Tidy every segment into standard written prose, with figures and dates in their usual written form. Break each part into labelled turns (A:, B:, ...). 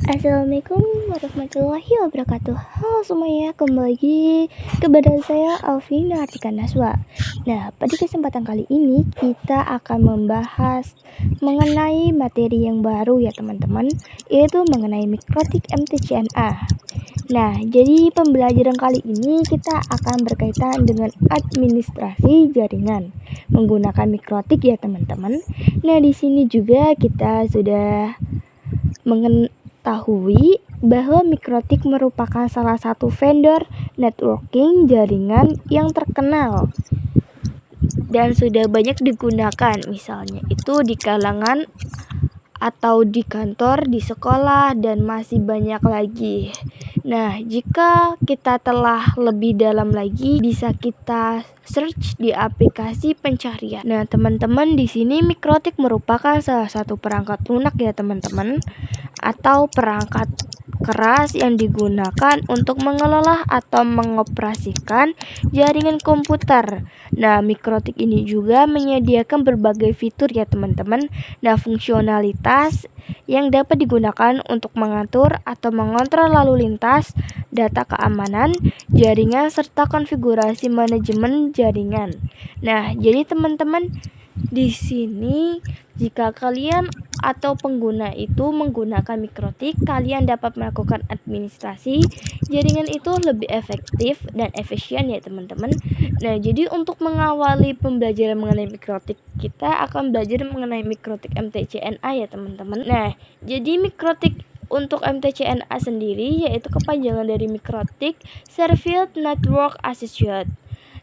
A: Assalamualaikum warahmatullahi wabarakatuh. Halo semuanya, kembali lagi kepada saya Alvina Artika Naswa. Nah, pada kesempatan kali ini kita akan membahas mengenai materi yang baru ya teman-teman, yaitu mengenai mikrotik MTCNA. Nah, jadi pembelajaran kali ini kita akan berkaitan dengan administrasi jaringan menggunakan mikrotik ya teman-teman. Nah, di sini juga kita sudah mengetahui bahwa mikrotik merupakan salah satu vendor networking jaringan yang terkenal dan sudah banyak digunakan, misalnya itu di kalangan atau di kantor, di sekolah, dan masih banyak lagi. Nah, jika kita telah lebih dalam lagi, bisa kita search di aplikasi pencarian. Nah, teman-teman, di sini mikrotik merupakan salah satu perangkat lunak ya, teman-teman, atau perangkat keras yang digunakan untuk mengelola atau mengoperasikan jaringan komputer. Nah, mikrotik ini juga menyediakan berbagai fitur ya teman-teman. Nah, fungsionalitas yang dapat digunakan untuk mengatur atau mengontrol lalu lintas, data keamanan jaringan, serta konfigurasi manajemen jaringan. Nah, jadi teman-teman, di sini jika kalian atau pengguna itu menggunakan mikrotik, kalian dapat melakukan administrasi jaringan itu lebih efektif dan efisien ya teman-teman. Nah, jadi untuk mengawali pembelajaran mengenai mikrotik, kita akan belajar mengenai mikrotik MTCNA ya teman-teman. Nah, jadi mikrotik untuk MTCNA sendiri yaitu kepanjangan dari Mikrotik Service Network Associate.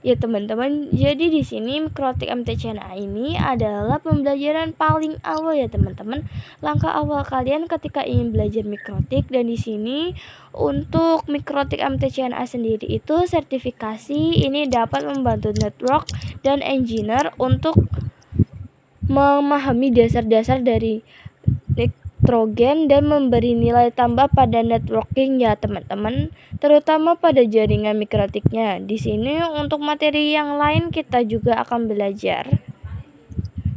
A: Ya teman-teman, jadi di sini mikrotik MTCNA ini adalah pembelajaran paling awal ya teman-teman. Langkah awal kalian ketika ingin belajar mikrotik, dan di sini untuk mikrotik MTCNA sendiri itu sertifikasi ini dapat membantu network dan engineer untuk memahami dasar-dasar dari Trojan dan memberi nilai tambah pada networking ya teman-teman, terutama pada jaringan mikrotiknya. Di sini untuk materi yang lain kita juga akan belajar.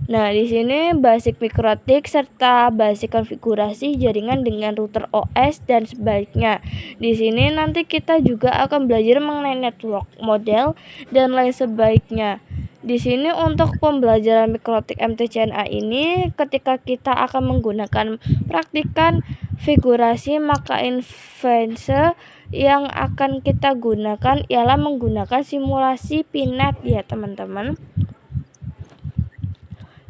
A: Nah, di sini basic mikrotik serta basic konfigurasi jaringan dengan router OS dan sebaliknya. Di sini nanti kita juga akan belajar mengenai network model dan lain sebaiknya. Di sini untuk pembelajaran mikrotik MTCNA ini, ketika kita akan menggunakan praktikan figurasi, maka inferensi yang akan kita gunakan ialah menggunakan simulasi PINET ya teman-teman.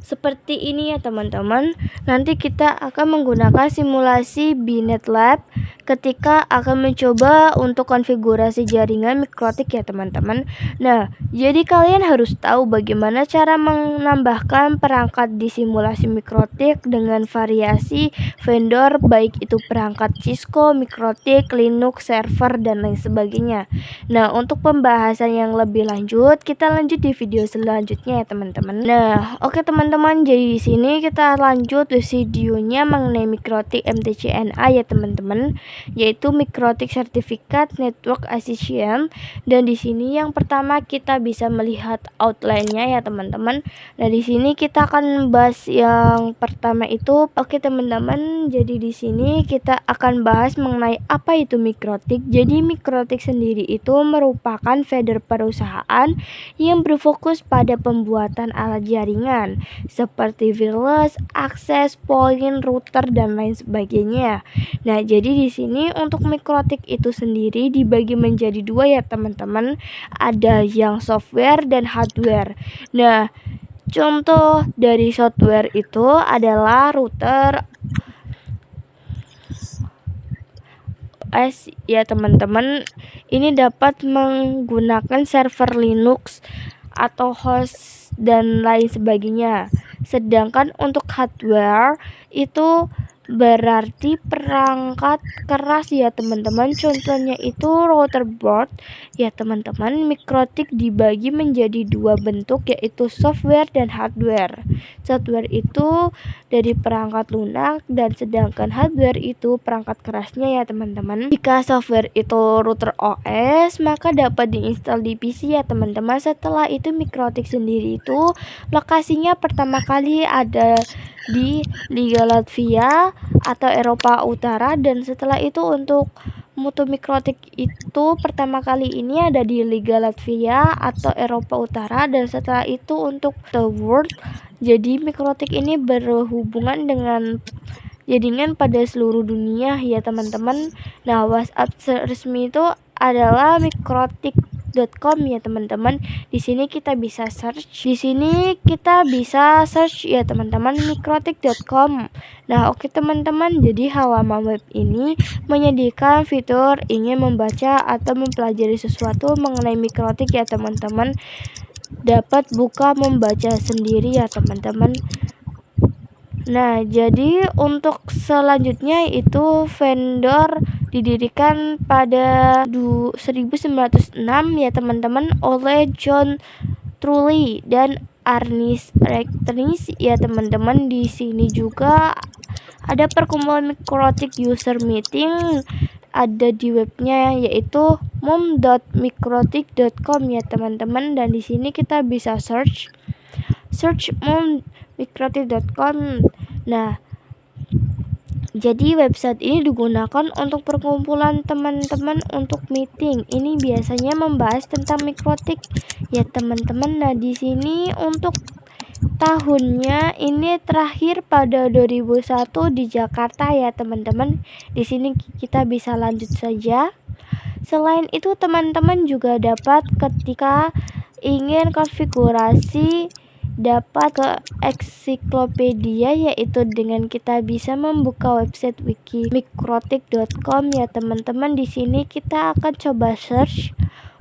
A: Seperti ini ya teman-teman. Nanti kita akan menggunakan simulasi BNet Lab ketika akan mencoba untuk konfigurasi jaringan mikrotik ya teman-teman. Nah, jadi kalian harus tahu bagaimana cara menambahkan perangkat di simulasi mikrotik dengan variasi vendor, baik itu perangkat Cisco, mikrotik, Linux, server, dan lain sebagainya. Nah, untuk pembahasan yang lebih lanjut, kita lanjut di video selanjutnya ya teman-teman. Nah, oke teman-teman, jadi di sini kita lanjut videonya mengenai mikrotik MTCNA ya teman-teman, yaitu mikrotik sertifikat network association. Dan di sini yang pertama kita bisa melihat outline-nya ya teman-teman. Nah, di sini kita akan bahas yang pertama itu. Oke teman-teman, jadi di sini kita akan bahas mengenai apa itu mikrotik. Jadi mikrotik sendiri itu merupakan vendor perusahaan yang berfokus pada pembuatan alat jaringan seperti wireless, access point, router, dan lain sebagainya. Nah, jadi di sini untuk mikrotik itu sendiri dibagi menjadi dua ya teman-teman. Ada yang software dan hardware. Nah, contoh dari software itu adalah router OS ya teman-teman. Ini dapat menggunakan server Linux atau host dan lain sebagainya. Sedangkan untuk hardware itu berarti perangkat keras ya teman-teman. Contohnya itu router board ya teman-teman. Mikrotik dibagi menjadi dua bentuk, yaitu software dan hardware. Software itu dari perangkat lunak, dan sedangkan hardware itu perangkat kerasnya ya teman-teman. Jika software itu router OS, maka dapat diinstal di PC ya teman-teman. Setelah itu mikrotik sendiri itu lokasinya pertama kali ada di Liga Latvia atau Eropa Utara, dan setelah itu untuk mutu mikrotik itu pertama kali ini ada di Liga Latvia atau Eropa Utara, dan setelah itu untuk the world. Jadi mikrotik ini berhubungan dengan jaringan pada seluruh dunia ya teman-teman. Nah, WhatsApp resmi itu adalah mikrotik.com ya teman-teman. Di sini kita bisa search. Ya teman-teman, mikrotik.com. Nah, oke teman-teman, jadi halaman web ini menyediakan fitur ingin membaca atau mempelajari sesuatu mengenai mikrotik ya teman-teman. Dapat buka membaca sendiri ya teman-teman. Nah, jadi untuk selanjutnya itu vendor didirikan pada 1906 ya teman-teman oleh John Trulli dan Arnis Rectnis ya teman-teman. Di sini juga ada perkumpulan mikrotik user meeting, ada di webnya yaitu mom.mikrotik.com ya teman-teman, dan di sini kita bisa search mom.mikrotik.com. Nah, jadi website ini digunakan untuk perkumpulan teman-teman untuk meeting. Ini biasanya membahas tentang mikrotik ya teman-teman. Nah, di sini untuk tahunnya ini terakhir pada 2001 di Jakarta ya teman-teman. Di sini kita bisa lanjut saja. Selain itu teman-teman juga dapat ketika ingin konfigurasi dapat ke ensiklopedia, yaitu dengan kita bisa membuka website wiki mikrotik.com ya teman-teman. Di sini kita akan coba search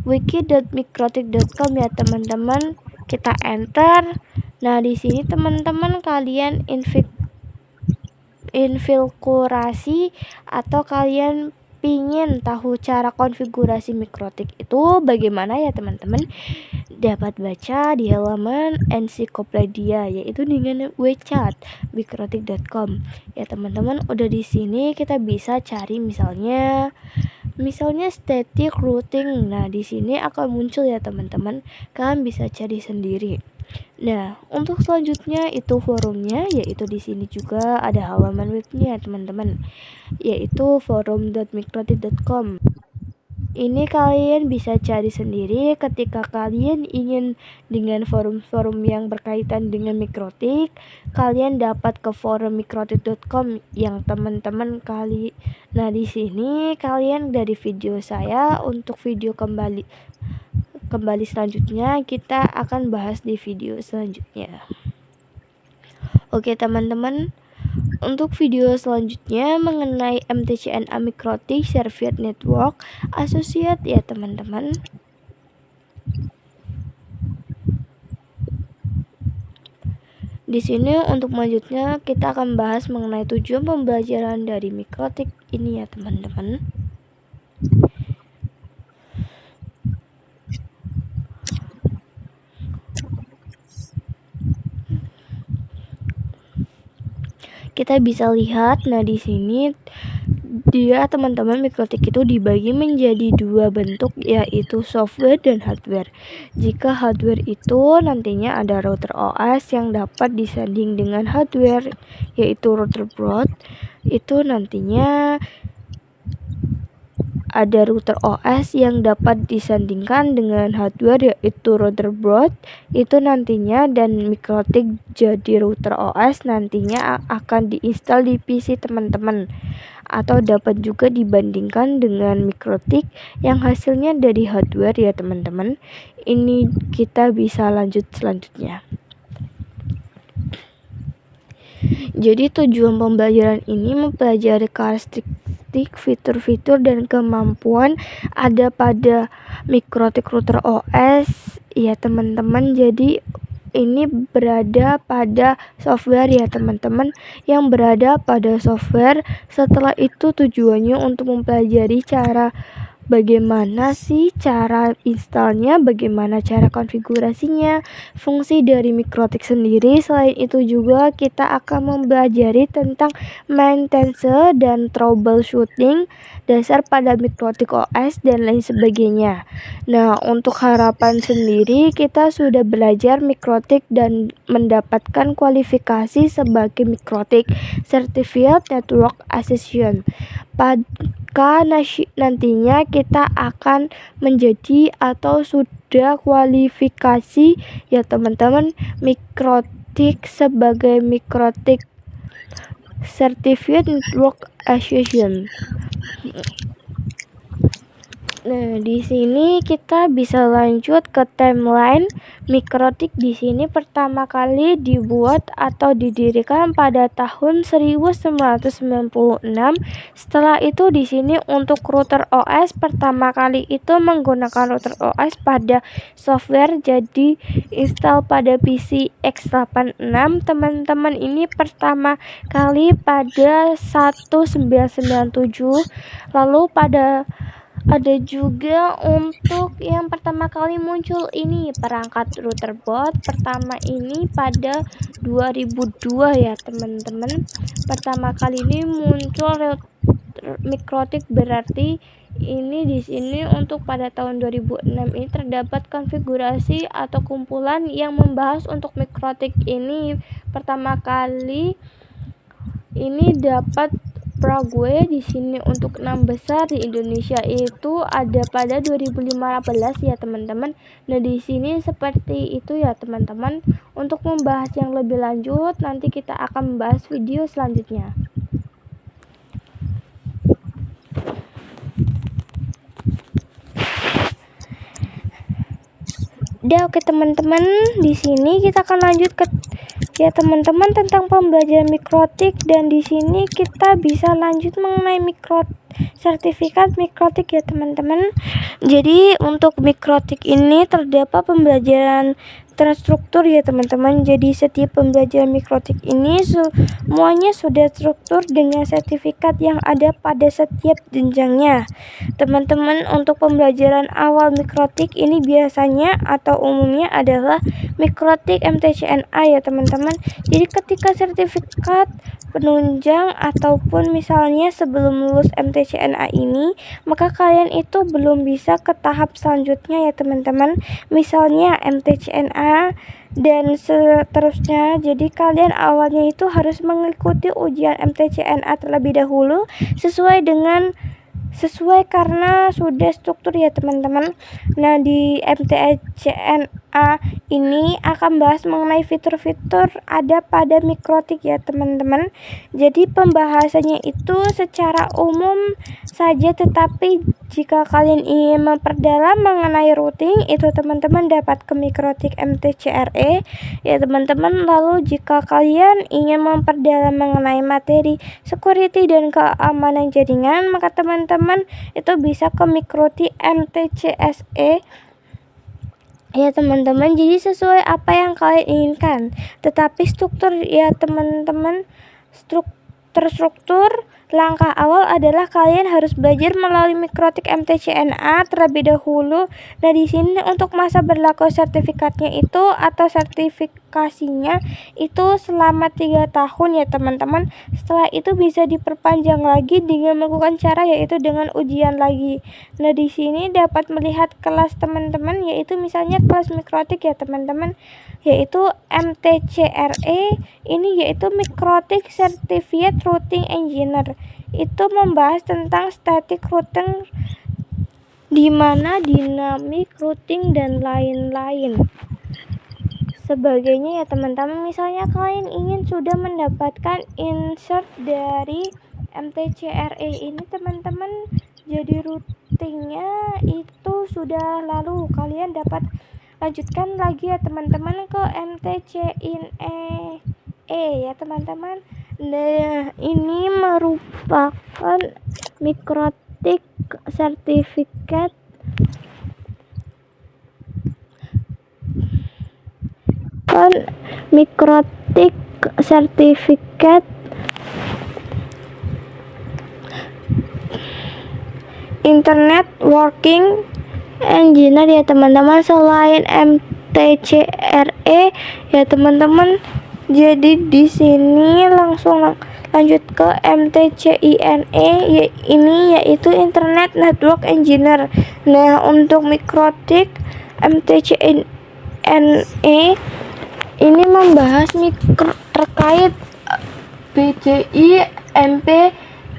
A: wiki.mikrotik.com ya teman-teman. Kita enter. Nah, di sini teman-teman kalian infiltrasi atau kalian pingin tahu cara konfigurasi mikrotik itu bagaimana ya teman-teman, dapat baca di halaman ensiklopedia yaitu dengan wechat mikrotik.com ya teman-teman. Udah di sini kita bisa cari misalnya static routing. Nah, di sini akan muncul ya teman-teman, kalian bisa cari sendiri. Nah, untuk selanjutnya itu forumnya, yaitu di sini juga ada halaman webnya teman-teman, yaitu forum.mikrotik.com. Ini kalian bisa cari sendiri ketika kalian ingin dengan forum-forum yang berkaitan dengan mikrotik. Kalian dapat ke forum mikrotik.com yang teman-teman kali. Nah, di sini kalian dari video saya untuk video kembali selanjutnya kita akan bahas di video selanjutnya. Oke teman-teman, untuk video selanjutnya mengenai MTCNA Mikrotik Service Network Associate ya teman-teman. Di sini untuk selanjutnya kita akan bahas mengenai tujuan pembelajaran dari mikrotik ini ya teman-teman. Kita bisa lihat, nah di sini dia teman-teman mikrotik itu dibagi menjadi dua bentuk, yaitu software dan hardware. Jika hardware itu nantinya ada router OS yang dapat disanding dengan hardware, yaitu router board. Itu nantinya ada router OS yang dapat disandingkan dengan hardware, yaitu router board. Itu nantinya, dan mikrotik jadi router OS nantinya akan diinstal di PC teman-teman, atau dapat juga dibandingkan dengan mikrotik yang hasilnya dari hardware ya teman-teman. Ini kita bisa lanjut selanjutnya. Jadi tujuan pembelajaran ini mempelajari karakteristik, fitur-fitur, dan kemampuan ada pada mikrotik router OS ya teman-teman. Jadi ini berada pada software ya teman-teman, yang berada pada software. Setelah itu tujuannya untuk mempelajari cara bagaimana sih cara installnya, bagaimana cara konfigurasinya, fungsi dari Mikrotik sendiri. Selain itu juga kita akan mempelajari tentang maintenance dan troubleshooting dasar pada Mikrotik OS dan lain sebagainya. Nah, untuk harapan sendiri kita sudah belajar Mikrotik dan mendapatkan kualifikasi sebagai Mikrotik Certified Network Assistant. Nantinya kita akan menjadi atau sudah kualifikasi ya teman-teman Mikrotik sebagai Mikrotik Certified Network Assistant. Nah, di sini kita bisa lanjut ke timeline. Mikrotik di sini pertama kali dibuat atau didirikan pada tahun 1996. Setelah itu di sini untuk router OS pertama kali itu menggunakan router OS pada software jadi install pada PC x86. Teman-teman ini pertama kali pada 1997. Lalu ada juga untuk yang pertama kali muncul ini perangkat router boot pertama ini pada 2002 ya teman-teman. Pertama kali ini muncul Mikrotik, berarti ini di sini untuk pada tahun 2006 ini terdapat konfigurasi atau kumpulan yang membahas untuk Mikrotik ini pertama kali ini dapat Prague di sini untuk 6 besar di Indonesia itu ada pada 2015 ya teman-teman. Nah, di sini seperti itu ya teman-teman. Untuk membahas yang lebih lanjut nanti kita akan membahas video selanjutnya. Udah oke teman-teman, di sini kita akan lanjut ke ya teman-teman tentang pembelajaran Mikrotik dan di sini kita bisa lanjut mengenai sertifikat Mikrotik ya teman-teman. Jadi untuk Mikrotik ini terdapat pembelajaran terstruktur ya teman-teman. Jadi setiap pembelajaran Mikrotik ini semuanya sudah struktur dengan sertifikat yang ada pada setiap jenjangnya. Teman-teman, untuk pembelajaran awal Mikrotik ini biasanya atau umumnya adalah Mikrotik MTCNA ya teman-teman. Jadi ketika sertifikat penunjang ataupun misalnya sebelum lulus MTCNA ini, maka kalian itu belum bisa ke tahap selanjutnya ya teman-teman. Misalnya MTCNA dan seterusnya. Jadi kalian awalnya itu harus mengikuti ujian MTCNA terlebih dahulu sesuai karena sudah struktur ya teman-teman. Nah, di MTCNA ini akan bahas mengenai fitur-fitur ada pada Mikrotik ya teman-teman. Jadi pembahasannya itu secara umum saja, tetapi jika kalian ingin memperdalam mengenai routing itu teman-teman dapat ke Mikrotik MTCRE ya teman-teman. Lalu jika kalian ingin memperdalam mengenai materi security dan keamanan jaringan, maka teman-teman itu bisa ke Mikrotik MTCSE ya teman-teman. Jadi sesuai apa yang kalian inginkan, tetapi struktur ya teman-teman, terstruktur. Langkah awal adalah kalian harus belajar melalui Mikrotik MTCNA terlebih dahulu. Nah, di sini untuk masa berlaku sertifikatnya itu atau sertifikasinya itu selama 3 tahun ya teman-teman. Setelah itu bisa diperpanjang lagi dengan melakukan cara yaitu dengan ujian lagi. Nah, di sini dapat melihat kelas teman-teman yaitu misalnya kelas Mikrotik ya teman-teman, yaitu MTCRE ini yaitu Mikrotik Certified Routing Engineer. Itu membahas tentang static routing di mana dynamic routing dan lain-lain sebagainya ya teman-teman. Misalnya kalian ingin sudah mendapatkan insert dari MTCRE ini teman-teman, jadi routingnya itu sudah lalu kalian dapat lanjutkan lagi ya teman-teman ke MTCINE ya teman-teman. Nah, ini merupakan Mikrotik sertifikat Mikrotik sertifikat Internet Working Engineer ya teman-teman, selain MTCRE ya teman-teman. Jadi di sini langsung lanjut ke MTCINE ya, ini yaitu Internet Network Engineer. Nah, untuk Mikrotik MTCINE ini membahas terkait BCI, MP,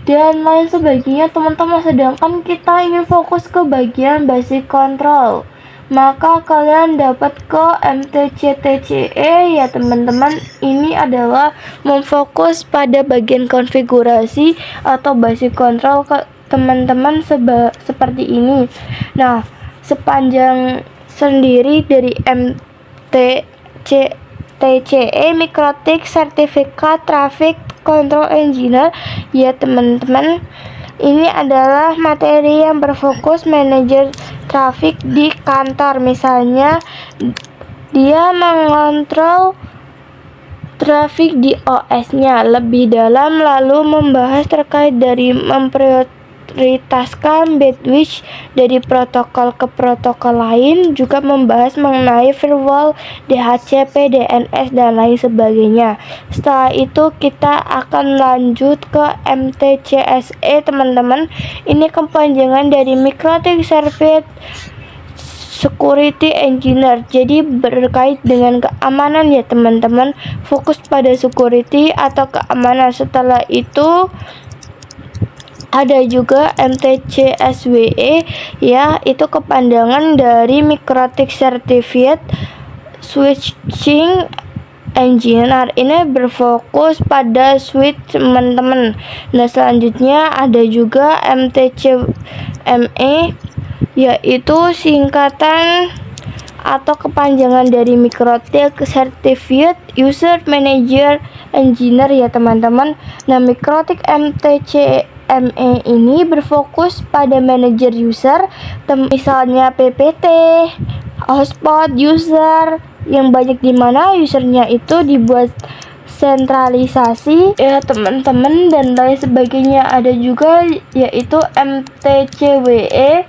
A: dan lain sebagainya teman-teman. Sedangkan kita ingin fokus ke bagian basic control, maka kalian dapat ke MTCTCE ya teman-teman. Ini adalah memfokus pada bagian konfigurasi atau basic control ke teman-teman seperti ini. Nah, sepanjang sendiri dari MTCTCE Mikrotik Certificate Traffic Control Engineer ya teman-teman. Ini adalah materi yang berfokus manajer traffic di kantor. Misalnya dia mengontrol traffic di OS-nya lebih dalam, lalu membahas terkait dari memprioritaskan bandwidth dari protokol ke protokol lain, juga membahas mengenai firewall, DHCP, DNS, dan lain sebagainya. Setelah itu kita akan lanjut ke MTCSE teman-teman. Ini kepanjangan dari Mikrotik Service Security Engineer, jadi berkait dengan keamanan ya teman-teman, fokus pada security atau keamanan. Setelah itu ada juga MTCSWE ya, itu kepanjangan dari Mikrotik Certificate Switching Engineer. Ini berfokus pada switch teman-teman. Nah, selanjutnya ada juga MTCME, yaitu singkatan atau kepanjangan dari Mikrotik Certificate User Manager Engineer ya teman-teman. Nah, Mikrotik MTCME ini berfokus pada manajer user, misalnya PPT, hotspot user yang banyak, di mana usernya itu dibuat sentralisasi ya teman-teman, dan lain sebagainya. Ada juga yaitu MTCWE.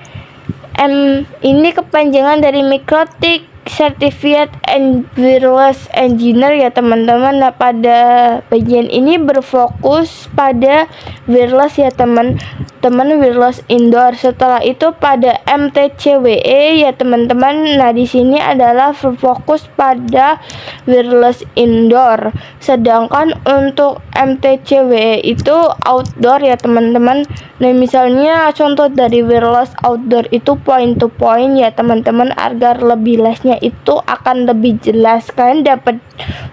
A: Ini kepanjangan dari Mikrotik Certificate and Wireless Engineer ya teman-teman. Nah, pada bagian ini berfokus pada wireless ya teman-teman, wireless indoor. Setelah itu pada MTCWE ya teman-teman. Nah, di sini adalah berfokus pada wireless indoor. Sedangkan untuk MTCWE itu outdoor ya teman-teman. Nah, misalnya contoh dari wireless outdoor itu point to point ya teman-teman. Agar lebih lesnya itu akan lebih jelas, kalian dapat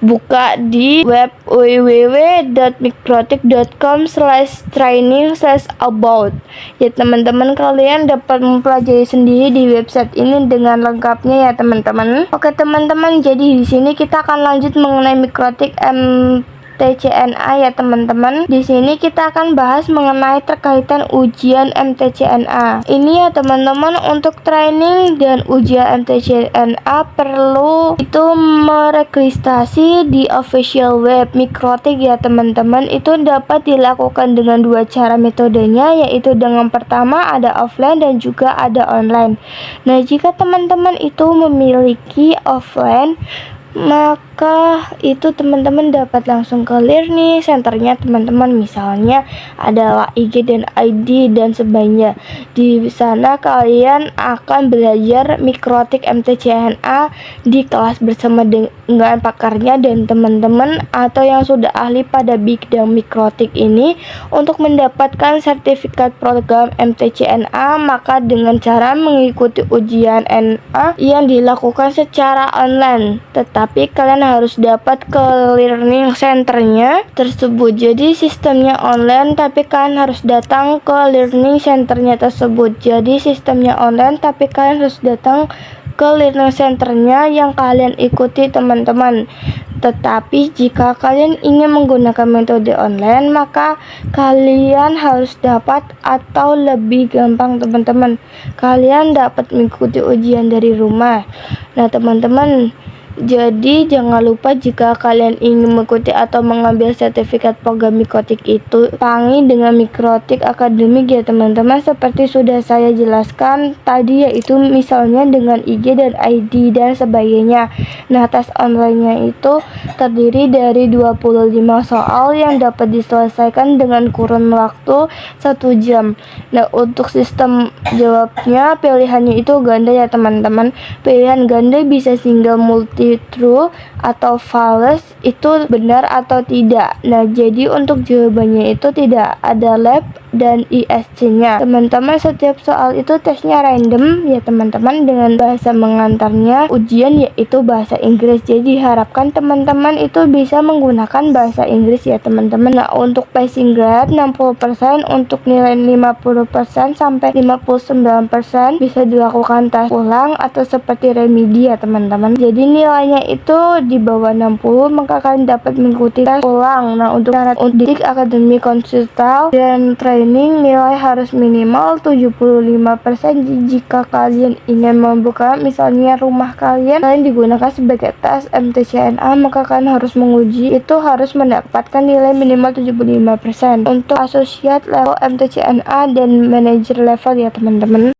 A: buka di web www.mikrotik.com/training/about ya teman-teman. Kalian dapat mempelajari sendiri di website ini dengan lengkapnya ya teman-teman. Oke teman-teman, jadi di sini kita akan lanjut mengenai Mikrotik MTCNA ya teman-teman. Di sini kita akan bahas mengenai terkaitan ujian MTCNA. Ini ya teman-teman, untuk training dan ujian MTCNA perlu itu meregistrasi di official web Mikrotik ya teman-teman. Itu dapat dilakukan dengan dua cara metodenya, yaitu dengan pertama ada offline dan juga ada online. Nah, jika teman-teman itu memiliki offline, maka itu teman-teman dapat langsung ke learning centernya teman-teman. Misalnya adalah IG dan ID dan sebagainya. Di sana kalian akan belajar Mikrotik MTCNA di kelas bersama dengan pakarnya dan teman-teman atau yang sudah ahli pada bidang Mikrotik ini. Untuk mendapatkan sertifikat program MTCNA, maka dengan cara mengikuti ujian NA yang dilakukan secara online, tapi kalian harus dapat ke learning centernya tersebut. Jadi sistemnya online, tapi kalian harus datang ke learning centernya tersebut. Jadi sistemnya online, tapi kalian harus datang ke learning centernya yang kalian ikuti teman-teman. Tetapi jika kalian ingin menggunakan metode online, maka kalian harus dapat, atau lebih gampang teman-teman, kalian dapat mengikuti ujian dari rumah. Nah teman-teman, Jadi jangan lupa jika kalian ingin mengikuti atau mengambil sertifikat program Mikrotik itu pangi dengan Mikrotik Akademik ya teman-teman, seperti sudah saya jelaskan tadi, yaitu misalnya dengan IG dan ID dan sebagainya. Nah, tes online-nya itu terdiri dari 25 soal yang dapat diselesaikan dengan kurun waktu 1 jam. Nah, untuk sistem jawabnya pilihannya itu ganda ya teman-teman. Pilihan ganda bisa single, multi, true atau false, itu benar atau tidak. Nah, jadi untuk jawabannya itu tidak ada lab dan ISC-nya. Teman-teman, setiap soal itu tesnya random ya teman-teman, dengan bahasa mengantarnya ujian yaitu bahasa Inggris. Jadi harapkan teman-teman itu bisa menggunakan bahasa Inggris ya teman-teman. Nah, untuk passing grade 60%, untuk nilai 50% sampai 59% bisa dilakukan tes ulang atau seperti remedi ya teman-teman. Jadi nilainya itu di bawah 60 maka kalian dapat mengikuti tes ulang. Nah, untuk syarat Mikrotik Akademi Konsultan dan training nilai harus minimal 75%. Jika kalian ingin membuka misalnya rumah kalian digunakan sebagai tes MTCNA, maka kalian harus menguji itu harus mendapatkan nilai minimal 75%. Untuk asosiat level MTCNA dan manager level ya teman-teman.